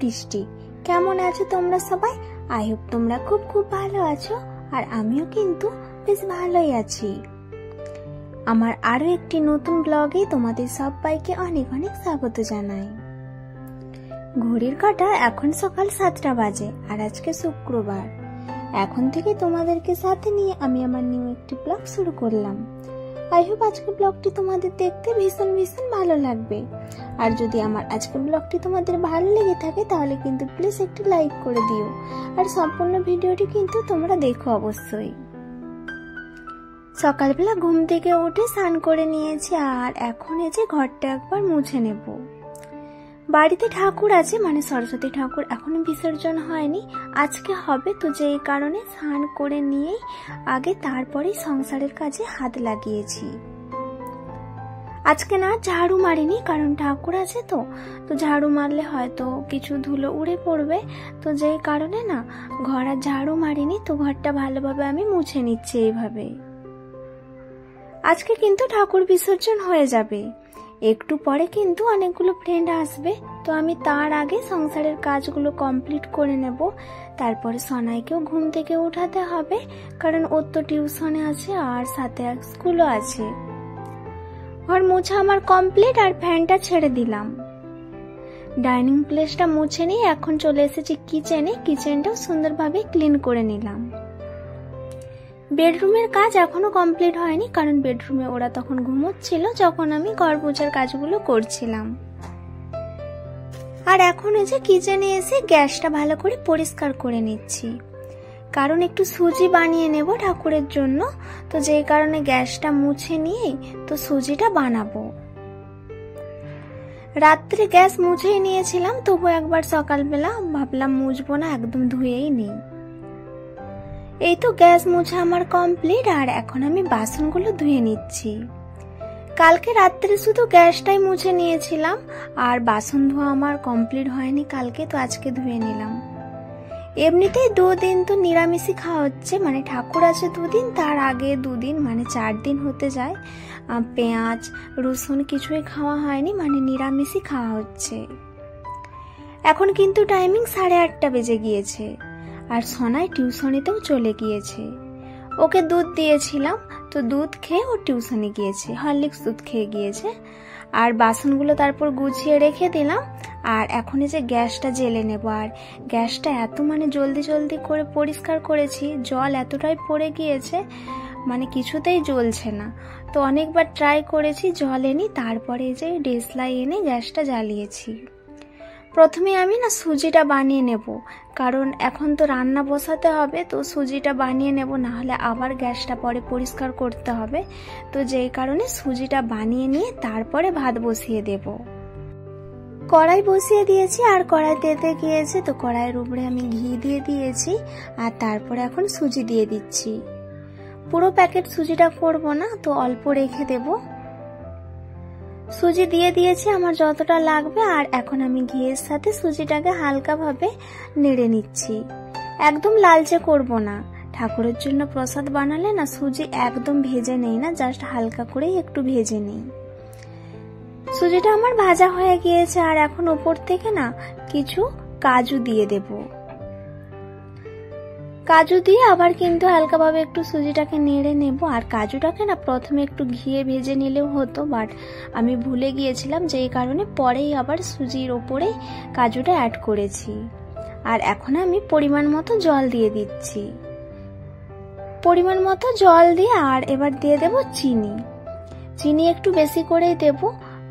বৃষ্টি। কেমন আছো তোমরা সবাই? আই হোপ তোমরা খুব খুব ভালো আছো, আর আমিও কিন্তু বেশ ভালোই আছি। আমার আরো একটি নতুন ব্লগে তোমাদের সবাইকে অনেক অনেক স্বাগত জানাই। ঘড়ির কাঁটা এখন সকাল 7টা বাজে, আর আজকে শুক্রবার। এখন থেকে তোমাদেরকে সাথে নিয়ে আমি আমার নিউ একটি ব্লগ শুরু করলাম। আই হোপ আজকের ব্লগটি তোমাদের দেখতে ভীষণ ভীষণ ভালো লাগবে। আর যদি আমার আজকের ব্লগটি তোমাদের ভালো লেগে থাকে তাহলে কিন্তু প্লিজ একটি লাইক করে দিও, আর সম্পূর্ণ ভিডিওটি কিন্তু তোমরা দেখো অবশ্যই। সকালবেলা ঘুম থেকে উঠে স্নান করে নিয়েছি, আর এখন এই যে ঘরটা একবার মুছে নেব। বাড়িতে ঠাকুর আছে, মানে সরস্বতী ঠাকুর এখনো বিসর্জন হয়নি, আজকে হবে, তো যেই কারণে স্নান করে নিয়েই আগে তারপরেই সংসারের কাজে হাত লাগিয়েছি। আজকে না ঝাড়ু মারিনি, কারণ ঠাকুর আছে তো ঝাড়ু মারলে হয়তো কিছু ধুলো উড়ে পড়বে, তো যেই কারণে না ঘর আর ঝাড়ু মারিনি। তো ঘরটা ভালোভাবে আমি মুছে নিচ্ছি এইভাবে। আজকে কিন্তু ঠাকুর বিসর্জন হয়ে যাবে, একটু পরে কিন্তু অনেকগুলো ফ্রেন্ড আসবে, তো আমি তার আগে সংসারের কাজগুলো কমপ্লিট করে নেব। তারপরে সনাইকেও ঘুম থেকে উঠাতে হবে, কারণ ওর তো টিউশনে আছে আর সাথে স্কুলও আছে। ঘর মোছা আমার কমপ্লিট, আর ফ্যানটা ছেড়ে দিলাম। ডাইনিং প্লেসটা মুছে নিয়ে এখন চলে এসেছি কিচেনে। কিচেনটাও সুন্দরভাবে ক্লিন করে নিলাম। বেডরুমের কাজ এখনো কমপ্লিট হয়নি, কারণ বেডরুমে ওরা তখন ঘুমোচ্ছিল যখন আমি ঘর মোছার কাজগুলো করছিলাম। আর এখন এই যে কিচেনে এসে গ্যাসটা ভালো করে পরিষ্কার করে নিচ্ছি, কারণ একটু সুজি বানিয়ে নেব ঠাকুরের জন্য, তো যেই কারণে গ্যাসটা মুছে নিয়ে তো সুজিটা বানাবো। রাত্রে গ্যাস মুছেই নিয়েছিলাম, তবু একবার সকালবেলা ভাবলাম মুছবো না, একদম ধুয়েই নিই। এই তো গ্যাস মোছা আমার কমপ্লিট, আর এখন আমি বাসনগুলো ধুয়ে নিচ্ছি। কালকে রাত্রে শুধু গ্যাসটাই মুছে নিয়েছিলাম, আর বাসন ধোয়া আমার কমপ্লিট হয়নি কালকে, তো আজকে ধুয়ে নিলাম। এমনিতেই 2 দিন তো নিরামিষই খাওয়া হচ্ছে, মানে ঠাকুর আছে 2 দিন, তার আগে 2 দিন মানে 4 দিন হতে যায় পেঁয়াজ রসুন কিছুই খাওয়া হয়নি, মানে নিরামিষই খাওয়া হচ্ছে। এখন কিন্তু টাইমিং 8:30 বেজে গিয়েছে, আর সোনাই টিউশনিতেও চলে গিয়েছে। ওকে দুধ দিয়েছিলাম, তো দুধ খেয়ে ও টিউশনে গিয়েছে, হরলিক্স দুধ খেয়ে গিয়েছে। আর বাসনগুলো তারপর গুছিয়ে রেখে দিলাম, আর এখন এই যে গ্যাসটা জ্বেলে নেব। আর গ্যাসটা এত মানে জলদি জলদি করে পরিষ্কার করেছি, জল এতটাই পড়ে গিয়েছে মানে কিছুতেই জ্বলছে না। তো অনেকবার ট্রাই করেছি, জ্বলেনি। তারপরে এই যে ডেসলাই এনে গ্যাসটা জ্বালিয়েছি। প্রথমে আমি না সুজিটা বানিয়ে নেব, কারণ এখন তো রান্না বসাতে হবে, তো সুজিটা বানিয়ে নেব, না হলে আবার গ্যাসটা পরে পরিষ্কার করতে হবে। তো যেই কারণে সুজিটা বানিয়ে নিয়ে তারপরে ভাত বসিয়ে দেব। কড়াই বসিয়ে দিয়েছি, আর কড়াই তেতে গিয়েছে, তো কড়াইয়ের উপরে আমি ঘি দিয়ে দিয়েছি, আর তারপরে এখন সুজি দিয়ে দিচ্ছি। পুরো প্যাকেট সুজিটা করব না, তো অল্প রেখে দেব। সুজি দিয়ে দিয়েছি আমার যতটা লাগবে, আর এখন আমি ঘিয়ের সাথে সুজিটাকে হালকাভাবে নেড়ে নিচ্ছি। একদম লালচে করব না, ঠাকুরের জন্য প্রসাদ বানালে না সুজি একদম ভেজে নেই না, জাস্ট হালকা করেই একটু ভেজে নেই। সুজিটা আমার ভাজা হয়ে গিয়েছে, আর এখন উপর থেকে না কিছু কাজু দিয়ে দেব। কাজু দিয়ে আবার কিন্তু হালকাভাবে একটু সুজিটাকে নেড়ে নেব। আর কাজুটাকে না প্রথমে একটু ঘিয়ে ভেজে নিলেও হতো, বাট আমি ভুলে গিয়েছিলাম, যেই কারণে পরেই আবার সুজির ওপরে কাজুটা অ্যাড করেছি। আর এখন আমি পরিমাণ মতো জল দিয়ে দিচ্ছি। পরিমাণ মতো জল দিয়ে আর এবার দিয়ে দেব চিনি। চিনি একটু বেশি করেই দেব,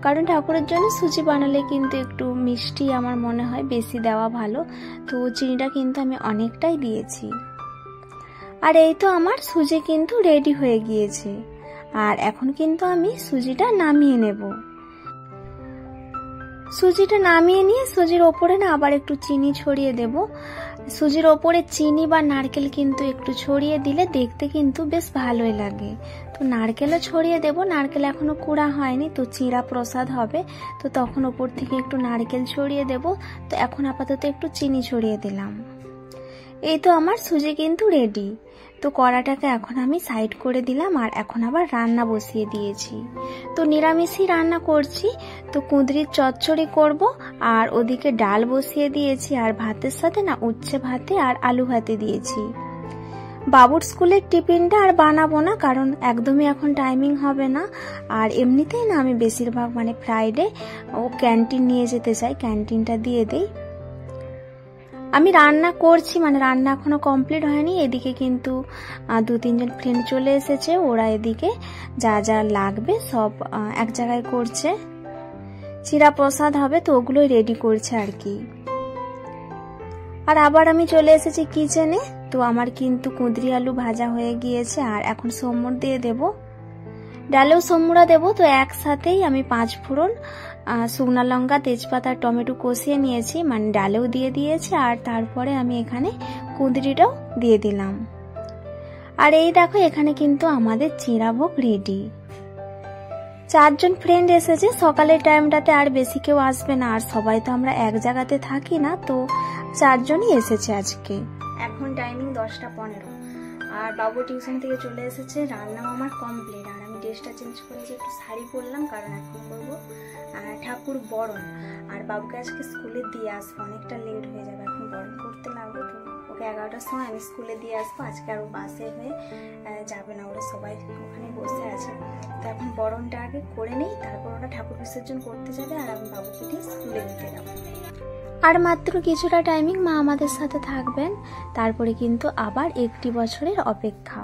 কারণ ঠাকুরের জন্য সুজি বানালে কিন্তু একটু মিষ্টি আমার মনে হয় বেশি দেওয়া ভালো, তো চিনিটা কিন্তু আমি অনেকটাই দিয়েছি। আর এই তো আমার সুজি কিন্তু রেডি হয়ে গিয়েছে, আর এখন কিন্তু আমি সুজিটা নামিয়ে নেব। সুজিটা নামিয়ে নিয়ে সুজির ওপরে না আবার একটু চিনি ছড়িয়ে দেব। সুজির ওপরে চিনি বা নারকেল কিন্তু একটু ছড়িয়ে দিলে দেখতে কিন্তু বেশ ভালোই লাগে, তো নারকেলও ছড়িয়ে দেব। নারকেল এখনো কুড়া হয়নি, তো চিঁড়া প্রসাদ হবে, তো তখন ওপর থেকে একটু নারকেল ছড়িয়ে দেব। তো এখন আপাতত একটু চিনি ছড়িয়ে দিলাম। এই তো আমার সুজি কিন্তু রেডি। তো কড়াটাকে এখন আমি সাইড করে দিলাম আর এখন আবার রান্না বসিয়ে দিয়েছি। তো নিরামিষই রান্না করছি, তো কুঁদরির চচ্চড়ি করব আর ওদিকে ডাল বসিয়ে দিয়েছি আর ভাতের সাথে না উচ্ছে ভাতে আর আলু ভাতে দিয়েছি। বাবুর স্কুলের টিফিনটা আর বানাবো না, কারণ একদমই এখন টাইমিং হবে না। আর এমনিতেই না আমি বেশিরভাগ মানে ফ্রাইডে ও ক্যান্টিন নিয়ে যেতে চাই, ক্যান্টিনটা দিয়ে দেই। আমি রান্না করছি, মানে রান্না এখনো কমপ্লিট হয়নি। এদিকে কিন্তু 2-3 জন ফ্রেন্ড চলে এসেছে, ওরা এদিকে যা যা লাগবে সব এক জায়গায় করছে। চিরা প্রসাদ হবে তো ওগুলোই রেডি করছে আর কি। আর আবার আমি চলে এসেছি কিচেনে। তো আমার কিন্তু কুঁদরি আলু ভাজা হয়ে গিয়েছে আর এখন সম্বর দিয়ে দেব, ডালেও সম্বরা দেব। তো একসাথেই আমি 5 ফোড়ন, শুকনো লঙ্কা, তেজপাতা, টমেটো কষিয়ে নিয়েছি, মানে ডালেও দিয়ে দিয়েছি আর তারপরে আমি এখানে কুঁদরিটাও দিয়ে দিলাম। আর এই দেখো এখানে কিন্তু আমাদের চিরাভোগ রেডি। 4 জন ফ্রেন্ড এসেছে, সকালের টাইমটাতে আর বেশি কেউ আসবে না, আর সবাই তো আমরা এক জায়গাতে থাকি না, তো 4 জনই এসেছে আজকে। এখন টাইমিং 10:15 আর বাবু টিউশন থেকে চলে এসেছে। রান্নাও আমার কমপ্লিট আর আমি ড্রেসটা চেঞ্জ করেছি, একটু শাড়ি পরলাম, কারণ এখন করবো ঠাকুর বরণ। আর বাবুকে আজকে স্কুলে দিয়ে আসবো, অনেকটা লেট হয়ে যাবে, এখন বরণ করতে লাগবে। তো ওকে 11টার সময় আমি স্কুলে দিয়ে আসবো। আজকে আর ও বাসে হয়ে যাবে না, ওরা সবাই ওখানে বসে আছে। তো এখন বরণটা আগে করে নিই, তারপর ওরা ঠাকুর বিসর্জন করতে যাবে আর আমি বাবুকে দিয়ে স্কুলে দিতে যাবো। আর মাত্র কিছুটা টাইমিং মা আমাদের সাথে থাকবেন, তারপরে কিন্তু আবার 1 বছরের অপেক্ষা।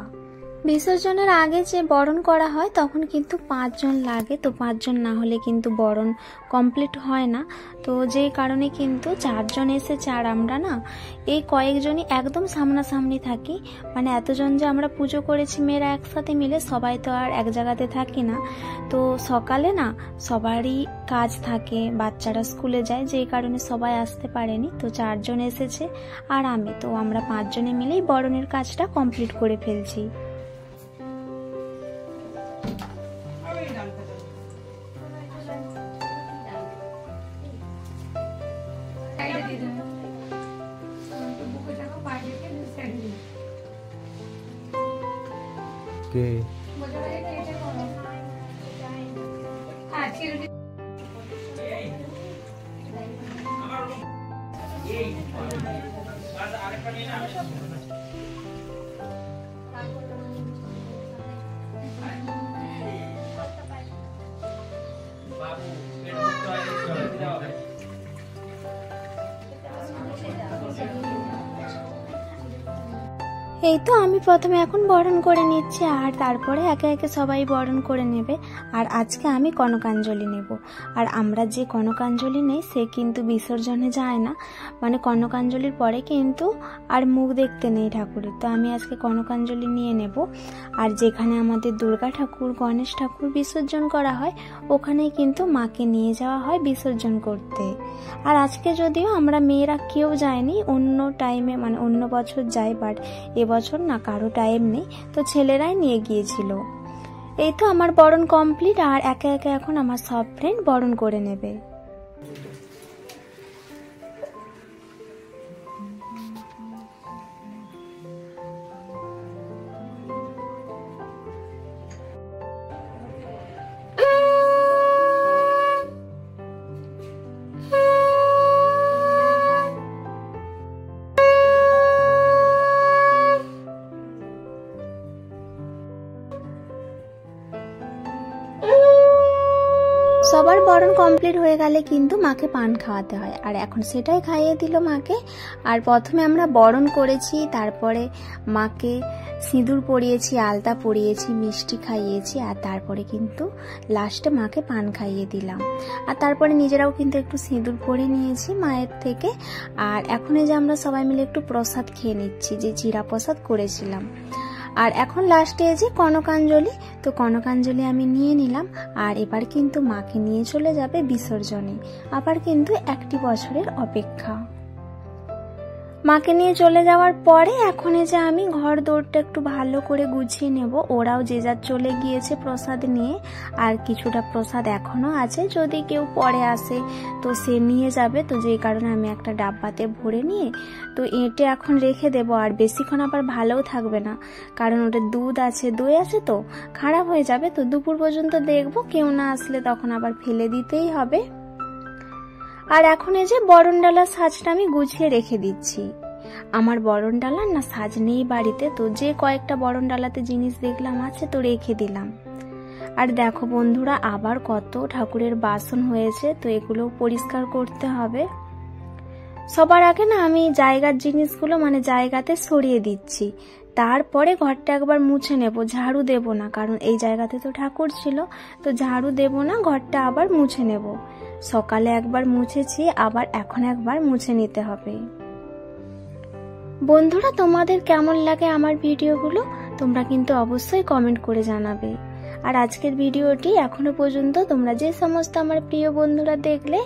বিসর্জনের আগে যে বরণ করা হয় তখন কিন্তু 5 জন লাগে, তো 5 জন না হলে কিন্তু বরণ কমপ্লিট হয় না। তো যেই কারণে কিন্তু 4 জন এসেছে আর আমরা না এই কয়েকজনই একদম সামনাসামনি থাকি। মানে এতজন যে আমরা পুজো করেছি মেয়েরা একসাথে মিলে, সবাই তো আর এক জায়গাতে থাকি না। তো সকালে না সবারই কাজ থাকে, বাচ্চারা স্কুলে যায়, যেই কারণে সবাই আসতে পারেনি। তো 4 জন এসেছে আর আমি, তো আমরা 5 জনে মিলেই বরণের কাজটা কমপ্লিট করে ফেলছি। এই তো আমি প্রথমে এখন বরণ করে নিচ্ছি আর তারপরে একে একে সবাই বরণ করে নেবে। আর আজকে আমি কনকাঞ্জলি নেব। আর আমরা যে কনকাঞ্জলি নেই সে কিন্তু বিসর্জনে যায় না, মানে কনকাঞ্জলির পরে কিন্তু আর মুখ দেখতে নেই ঠাকুরের। তো আমি আজকে কনকাঞ্জলি নিয়ে নেব। আর যেখানে আমাদের দুর্গা ঠাকুর, গণেশ ঠাকুর বিসর্জন করা হয় ওখানেই কিন্তু মাকে নিয়ে যাওয়া হয় বিসর্জন করতে। আর আজকে যদিও আমরা মেয়েরা কেউ যায়নি, অন্য টাইমে মানে অন্য বছর যাই, বাট এবছর না কারো টাইম নেই, তো ছেলেরাই নিয়ে গিয়েছিল। এই তো আমার বরণ কমপ্লিট আর একে একে এখন আমার সব ফ্রেন্ড বরণ করে নেবে। সবার বরণ কমপ্লিট হয়ে গেলে কিন্তু মাকে পান খাওয়াতে হয়, আর এখন সেটাই খাইয়ে দিল মাকে। আর প্রথমে আমরা বরণ করেছি, তারপরে মাকে সিঁদুর পরিয়েছি, আলতা পরিয়েছি, মিষ্টি খাইয়েছি, আর তারপরে কিন্তু লাস্টে মাকে পান খাইয়ে দিলাম। আর তারপরে নিজেরাও কিন্তু একটু সিঁদুর পরে নিয়েছি মায়ের থেকে। আর এখন এই যে আমরা সবাই মিলে একটু প্রসাদ খেয়ে নিচ্ছি, যে চিরা প্রসাদ করেছিলাম। আর এখন লাস্টে যে কনকাঞ্জলি, তো কনকাঞ্জলি আমি নিয়ে নিলাম। আর এবার কিন্তু মাকে নিয়ে চলে যাবে বিসর্জনে, আবার কিন্তু 1 বছরের অপেক্ষা। মাকে নিয়ে চলে যাওয়ার পরে এখন যে আমি ঘর দৌড়টা একটু ভালো করে গুছিয়ে নেব। ওরাও যে যার চলে গিয়েছে প্রসাদ নিয়ে, আর কিছুটা প্রসাদ এখনো আছে, যদি কেউ পরে আসে তো সে নিয়ে যাবে। তো যেই কারণে আমি একটা ডাব্বাতে ভরে নিয়ে তো এঁটে এখন রেখে দেব। আর বেশিক্ষণ আবার ভালোও থাকবে না, কারণ ওটা দুধ আছে, দই আছে, তো খারাপ হয়ে যাবে। তো দুপুর পর্যন্ত দেখবো, কেউ না আসলে তখন আবার ফেলে দিতেই হবে। আর এখন এই যে বরণ ডালার সাজটা আমি গুছিয়ে রেখে দিচ্ছি। আমার বরণ ডালার না সাজ নেই বাড়িতে, তো যে কয়েকটা বরণ ডালাতে জিনিস দেখলাম আছে তো রেখে দিলাম। আর দেখো বন্ধুরা, আবার কত ঠাকুরের বাসন হয়েছে, তো এগুলো পরিষ্কার করতে হবে। সবার আগে না আমি জায়গার জিনিসগুলো মানে জায়গাতে সরিয়ে দিচ্ছি, তারপরে ঘরটা একবার মুছে নেব। ঝাড়ু দেব না, কারণ এই জায়গাতে তো ঠাকুর ছিল, তো ঝাড়ু দেব না, ঘরটা আবার মুছে নেব। সকালে একবার মুছেছি, আবার এখন একবার মুছে নিতে হবে। বন্ধুরা, তোমাদের কেমন লাগে আমার ভিডিওগুলো তোমরা কিন্তু অবশ্যই কমেন্ট করে জানাবে। আর আজকের ভিডিওটি এখনো পর্যন্ত তোমরা যে সমস্ত আমার প্রিয় বন্ধুরা দেখলে,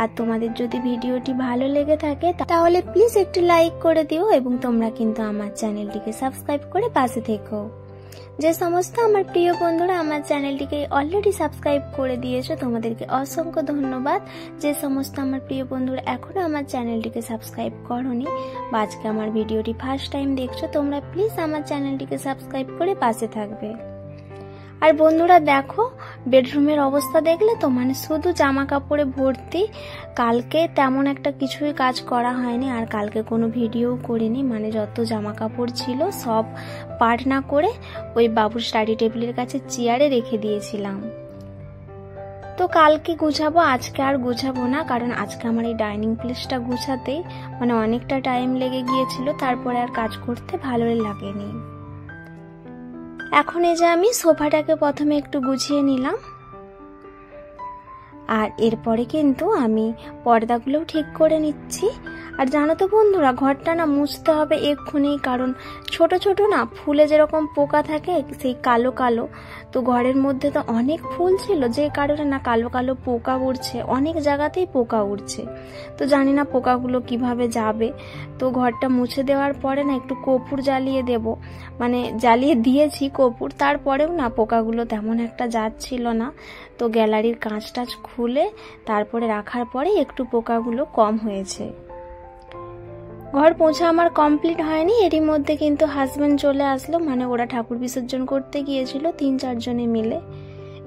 আর তোমাদের যদি ভিডিওটি ভালো লেগে থাকে তাহলে প্লিজ একটু লাইক করে দিও, এবং তোমরা কিন্তু আমার চ্যানেলটিকে সাবস্ক্রাইব করে পাশে থেকো। যে সমস্ত আমার প্রিয় বন্ধুরা আমার চ্যানেলটিকে অলরেডি সাবস্ক্রাইব করে দিয়েছো তোমাদেরকে অসংখ্য ধন্যবাদ। যে সমস্ত আমার প্রিয় বন্ধুরা এখনো আমার চ্যানেলটিকে সাবস্ক্রাইব করোনি বা আজকে আমার ভিডিওটি ফার্স্ট টাইম দেখছো, তোমরা প্লিজ আমার চ্যানেলটিকে সাবস্ক্রাইব করে পাশে থাকবে। আর বন্ধুরা দেখো, বেডরুমের অবস্থা দেখলে তো, মানে শুধু জামা কাপড়ে ভর্তি। কালকে তেমন একটা কিছুই কাজ করা হয়নি, আর কালকে কোনো ভিডিও করিনি। মানে যত জামা কাপড় ছিল সব পাট না করে ওই বাবুর স্টাডি টেবিলের কাছে চেয়ারে রেখে দিয়েছিলাম। তো কালকে গুছাবো, আজকে আর গুছাবো না, কারণ আজকে আমার এই ডাইনিং প্লেসটা গুছাতে মানে অনেকটা টাইম লেগে গিয়েছিল, তারপরে আর কাজ করতে ভালোই লাগেনি। এখন এই যে আমি সোফাটাকে প্রথমে একটু গুছিয়ে নিলাম, আর এরপরে কিন্তু আমি পর্দাগুলোও ঠিক করে নিচ্ছি। আর জানো তো বন্ধুরা, ঘরটা না মুছতে হবে এক্ষুনি, কারণ ছোট ছোট না ফুলে যেরকম পোকা থাকে সেই কালো কালো, তো ঘরের মধ্যে তো অনেক ফুল ছিল, যে কারণে না কালো কালো পোকা উড়ছে, অনেক জায়গাতেই পোকা উড়ছে। তো জানি না পোকাগুলো কিভাবে যাবে। তো ঘরটা মুছে দেওয়ার পরে না একটু কর্পূর জ্বালিয়ে দেব, মানে জ্বালিয়ে দিয়েছি কর্পূর, তারপরেও না পোকাগুলো তেমন একটা যাচ্ছিল না। তো গ্যালারির কাঁচ টাচ খুলে তারপরে রাখার পরে একটু পোকাগুলো কম হয়েছে। ঘর পোছা আমার কমপ্লিট হয়নি, এরই মধ্যে কিন্তু হাজবেন্ড চলে আসলো, মানে ওরা ঠাকুর বিসর্জন করতে গিয়েছিল 3-4 জনে মিলে।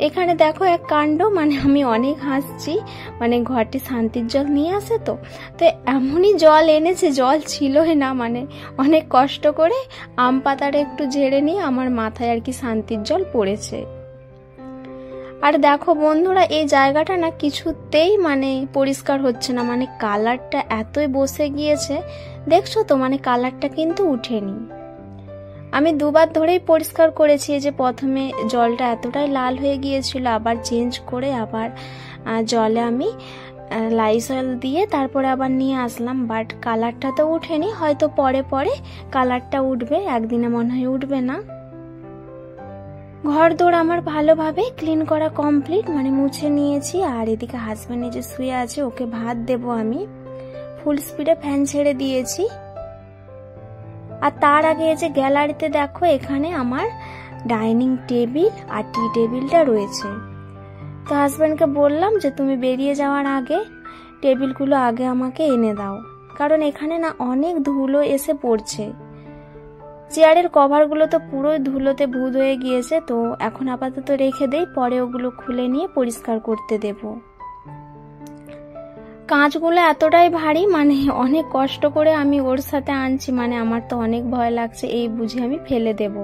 এখানে দেখো এক কাণ্ড, মানে আমি অনেক হাসছি, মানে ঘরটি শান্তির জল নিয়ে আসে তো এমনই জল এনেছে, জল ছিলই না, মানে অনেক কষ্ট করে আম পাতাটা একটু ঝেড়ে নিয়ে আমার মাথায় আর কি শান্তির জল পড়েছে। আর দেখো বন্ধুরা, এই জায়গাটা না কিছুতেই মানে পরিষ্কার হচ্ছে না, মানে কালারটা এতই বসে গিয়েছে, দেখছো তো, মানে কালারটা কিন্তু উঠেনি। আমি দুবার ধরেই পরিষ্কার করেছি, যে প্রথমে জলটা এতটাই লাল হয়ে গিয়েছিল, আবার চেঞ্জ করে আবার জলে আমি লাইসল দিয়ে তারপরে আবার নিয়ে আসলাম, বাট কালারটা তো উঠেনি। হয়তো পরে পরে কালারটা উঠবে, একদিনে মনে হয় উঠবে না। ঘর দৌড় আমার ভালোভাবে ক্লিন করা কমপ্লিট, মানে মুছে নিয়েছি। আর এদিকে হাজবেন্ড যে শুয়ে আছে, ওকে ভাত দেব আমি। ফুল স্পিডে ফ্যান ছেড়ে দিয়েছি। আর তার আগে যে গ্যালারিতে দেখো, এখানে আমার ডাইনিং টেবিল আর টি টেবিলটা রয়েছে। তো হাজবেন্ডকে বললাম যে তুমি বেরিয়ে যাওয়ার আগে টেবিলগুলো আগে আমাকে এনে দাও, কারণ এখানে না অনেক ধুলো এসে পড়ছে। চেয়ারের কভারগুলো তো পুরোই ধুলোতে ভূত হয়ে গিয়েছে, তো এখন আপাতত রেখে দেই, পরে ওগুলো খুলে নিয়ে পরিষ্কার করতে দেব। কাঁচগুলো এতটাই ভারী, মানে অনেক কষ্ট করে আমি ওর সাথে আনছি, মানে আমার তো অনেক ভয় লাগছে, এই বুঝে আমি ফেলে দেব।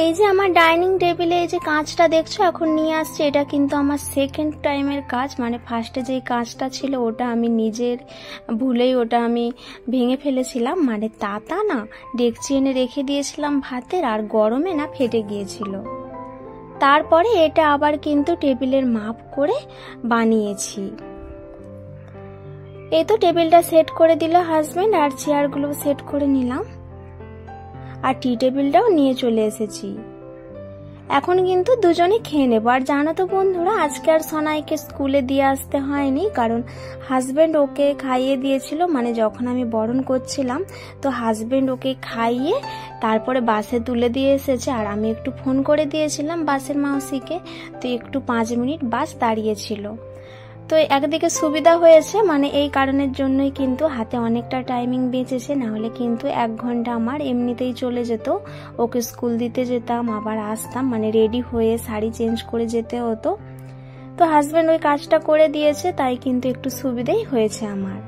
এই যে আমার ডাইনিং টেবিলে এই যে কাঁচটা দেখছো এখন নিয়ে আসছে, এটা কিন্তু আমার সেকেন্ড টাইমের কাজ। মানে ফার্স্টে যে কাঁচটা ছিল ওটা আমি নিজের ভুলেই ওটা আমি ভেঙে ফেলেছিলাম, মানে তা না ডেকচি এনে রেখে দিয়েছিলাম ভাতের, আর গরমে না ফেটে গিয়েছিল। তারপরে এটা আবার কিন্তু টেবিলের মাপ করে বানিয়েছি। এই তো টেবিলটা সেট করে দিল হাজবেন্ড, আর চেয়ারগুলো সেট করে নিলাম, আর টি টেবিলটাও নিয়ে চলে এসেছি। এখন কিন্তু দুজনে খেয়ে নেবো। আর জানো তো বন্ধুরা, আজকে আর সোনাইকে স্কুলে দিয়ে আসতে হয়নি, কারণ হাজবেন্ড ওকে খাইয়ে দিয়েছিল। মানে যখন আমি বরণ করছিলাম তো হাজবেন্ড ওকে খাইয়ে তারপরে বাসে তুলে দিয়ে এসেছে। আর আমি একটু ফোন করে দিয়েছিলাম বাসের মাউসিকে, তো একটু 5 মিনিট বাস দাঁড়িয়েছিল। তো একদিকে সুবিধা হয়েছে, মানে এই কারণের জন্যই কিন্তু হাতে অনেকটা টাইমিং বেঁচেছে, না হলে কিন্তু 1 ঘন্টা আমার এমনিতেই চলে যেত। ওকে স্কুল দিতে যেতাম, আবার আসতাম, মানে রেডি হয়ে শাড়ি চেঞ্জ করে যেতে হতো। তো হাজবেন্ড ওই কাজটা করে দিয়েছে, তাই কিন্তু একটু সুবিধাই হয়েছে আমার।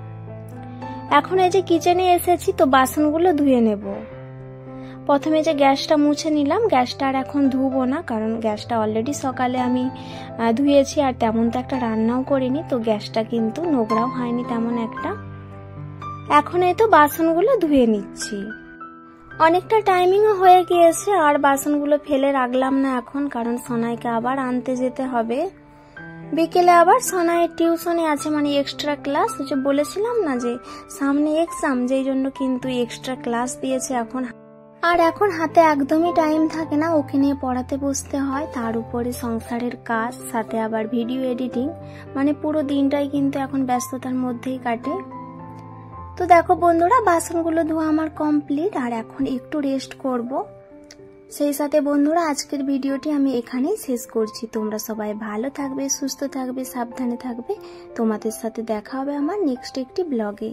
এখন এই যে কিচেনে এসেছি, তো বাসনগুলো ধুয়ে নেব। প্রথমে যে গ্যাসটা মুছে নিলাম, গ্যাসটা আর এখন ধুবো না, কারণ গ্যাসটা অলরেডি সকালে আমি ধুয়েছি, আর তেমন তো একটা রান্নাও করিনি, তো গ্যাসটা কিন্তু নোংরাও হয়নি তেমন একটা। এখন এই তো বাসনগুলো ধুয়ে নিচ্ছি। অনেকটা টাইমিংও হয়ে গিয়েছে, আর বাসনগুলো ফেলে রাখলাম না এখন, কারণ সোনাইকে আবার আনতে যেতে হবে। বিকেলে আবার সোনাইয়ের টিউশনে আছে, মানে এক্সট্রা ক্লাস। যে বলেছিলাম না যে সামনে এক্সাম, যেই জন্য কিন্তু এক্সট্রা ক্লাস দিয়েছে এখন। আর এখন হাতে একদমই টাইম থাকে না, ওকে নিয়ে পড়াতে বসতে হয়, তার উপরে সংসারের কাজ, সাথে আবার ভিডিও এডিটিং, মানে পুরো দিনটাই কিন্তু এখন ব্যস্ততার মধ্যেই কাটে। তো দেখো বন্ধুরা, বাসনগুলো ধোয়া আমার কমপ্লিট, আর এখন একটু রেস্ট করব। সেই সাথে বন্ধুরা, আজকের ভিডিওটি আমি এখানেই শেষ করছি। তোমরা সবাই ভালো থাকবে, সুস্থ থাকবে, সাবধানে থাকবে। তোমাদের সাথে দেখা হবে আমার নেক্সট একটি ব্লগে।